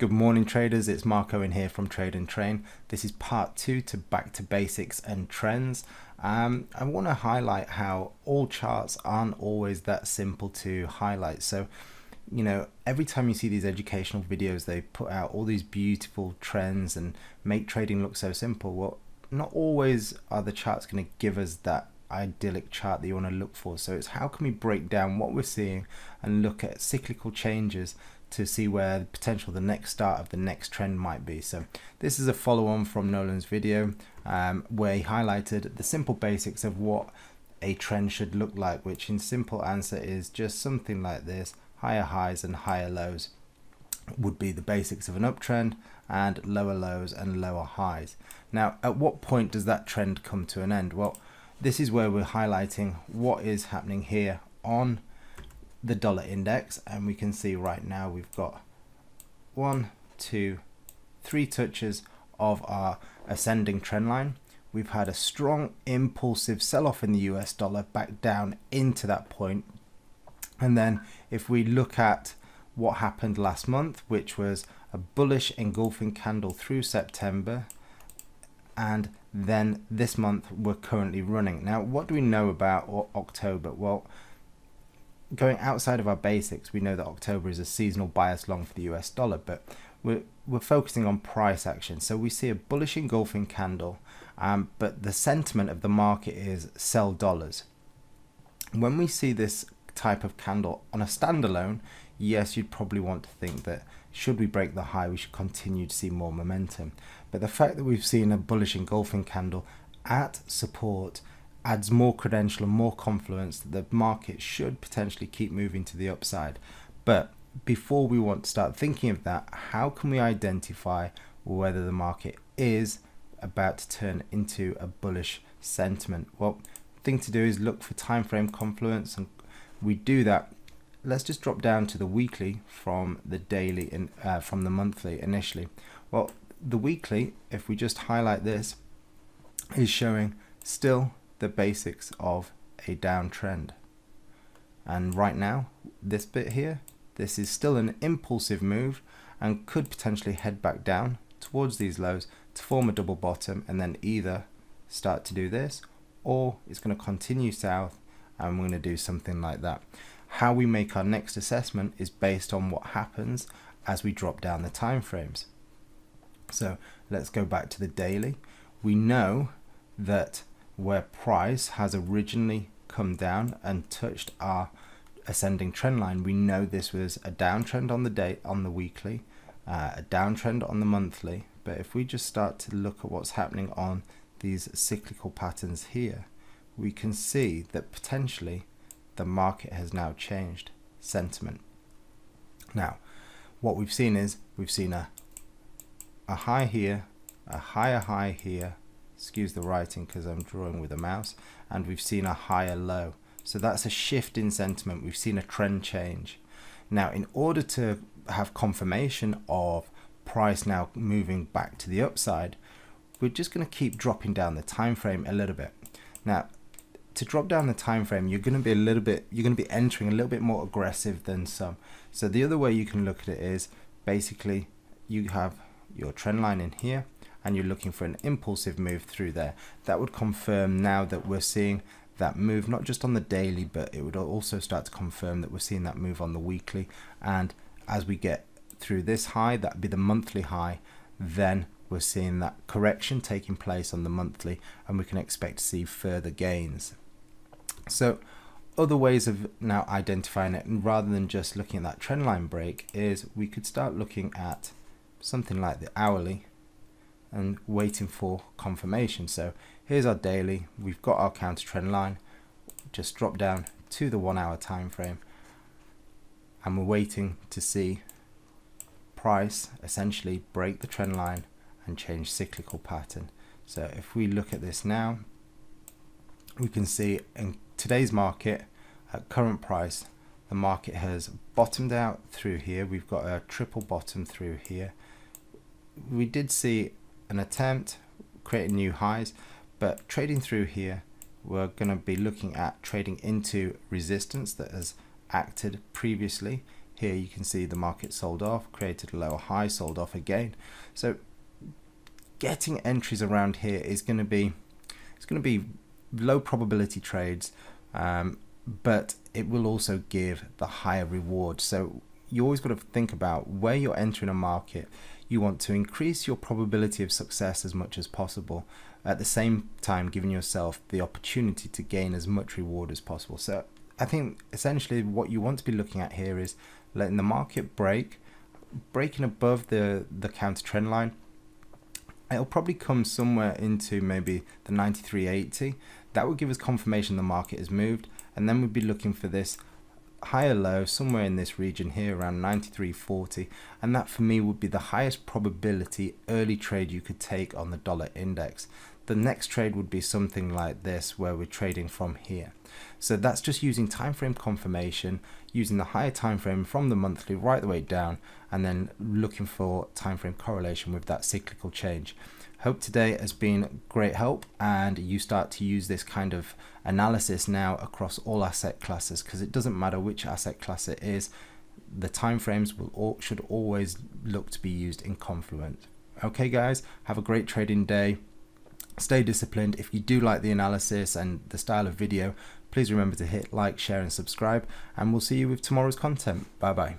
Good morning traders, it's Mark Owen here from Trade and Train. This is part 2 to back to basics and trends. I want to highlight how all charts aren't always that simple to highlight. So, every time you see these educational videos, they put out all these beautiful trends and make trading look so simple. Well, not always are the charts going to give us that idyllic chart that you want to look for. So it's how can we break down what we're seeing and look at cyclical changes to see where the potential the next start of the next trend might be. So this is a follow-on from Nolan's video where he highlighted the simple basics of what a trend should look like, which in simple answer is just something like this: higher highs and higher lows would be the basics of an uptrend, and lower lows and lower highs. Now, at what point does that trend come to an end? Well, this is where we're highlighting what is happening here on the dollar index, and we can see right now we've got 1, 2, 3 touches of our ascending trend line. We've had a strong impulsive sell-off in the US dollar back down into that point, and then if we look at what happened last month, which was a bullish engulfing candle through September, and then this month we're currently running. Now, what do we know about October? Well, going outside of our basics, we know that October is a seasonal bias long for the US dollar, but we're focusing on price action. So we see a bullish engulfing candle, but the sentiment of the market is sell dollars. When we see this type of candle on a standalone, yes, you'd probably want to think that should we break the high, we should continue to see more momentum. But the fact that we've seen a bullish engulfing candle at support adds more credential and more confluence that the market should potentially keep moving to the upside. But before we want to start thinking of that, how can we identify whether the market is about to turn into a bullish sentiment? Well, the thing to do is look for time frame confluence, and we do that. Let's just drop down to the weekly from the daily and from the monthly initially. Well, the weekly, if we just highlight this, is showing still the basics of a downtrend. And right now, this bit here, this is still an impulsive move and could potentially head back down towards these lows to form a double bottom, and then either start to do this, or it's going to continue south and we're going to do something like that. How we make our next assessment is based on what happens as we drop down the time frames. So let's go back to the daily. We know that where price has originally come down and touched our ascending trend line, we know this was a downtrend on the day, on the weekly, a downtrend on the monthly. But if we just start to look at what's happening on these cyclical patterns here, we can see that potentially the market has now changed sentiment. Now, what we've seen is we've seen a high here, a higher high here, excuse the writing because I'm drawing with a mouse, and we've seen a higher low. So that's a shift in sentiment. We've seen a trend change. Now, in order to have confirmation of price now moving back to the upside, we're just going to keep dropping down the time frame a little bit. Now, to drop down the time frame, you're going to be entering a little bit more aggressive than some. So the other way you can look at it is basically you have your trend line in here and you're looking for an impulsive move through there. That would confirm now that we're seeing that move not just on the daily, but it would also start to confirm that we're seeing that move on the weekly. And as we get through this high, that would be the monthly high, then we're seeing that correction taking place on the monthly, and we can expect to see further gains. So other ways of now identifying it, and rather than just looking at that trend line break, is we could start looking at something like the hourly and waiting for confirmation. So here's our daily, we've got our counter trend line, just drop down to the 1 hour time frame, and we're waiting to see price essentially break the trend line and change cyclical pattern. So if we look at this now, we can see in today's market at current price, the market has bottomed out through here. We've got a triple bottom through here. We did see an attempt creating new highs, but trading through here, we're going to be looking at trading into resistance that has acted previously Here you can see the market sold off, created a lower high, sold off again. So getting entries around here is going to be low probability trades, but it will also give the higher reward. So you always got to think about where you're entering a market. You want to increase your probability of success as much as possible, at the same time giving yourself the opportunity to gain as much reward as possible. So I think essentially what you want to be looking at here is letting the market breaking above the counter trend line. It'll probably come somewhere into maybe the 93.80. That would give us confirmation the market has moved, and then we'd be looking for this higher low somewhere in this region here around 93.40, and that for me would be the highest probability early trade you could take on the dollar index. The next trade would be something like this, where we're trading from here. So that's just using time frame confirmation, using the higher time frame from the monthly right the way down, and then looking for time frame correlation with that cyclical change. Hope today has been great help, and you start to use this kind of analysis now across all asset classes, because it doesn't matter which asset class it is, the time frames should always look to be used in confluent. Okay guys, have a great trading day. Stay disciplined. If you do like the analysis and the style of video, please remember to hit like, share and subscribe, and we'll see you with tomorrow's content. Bye bye.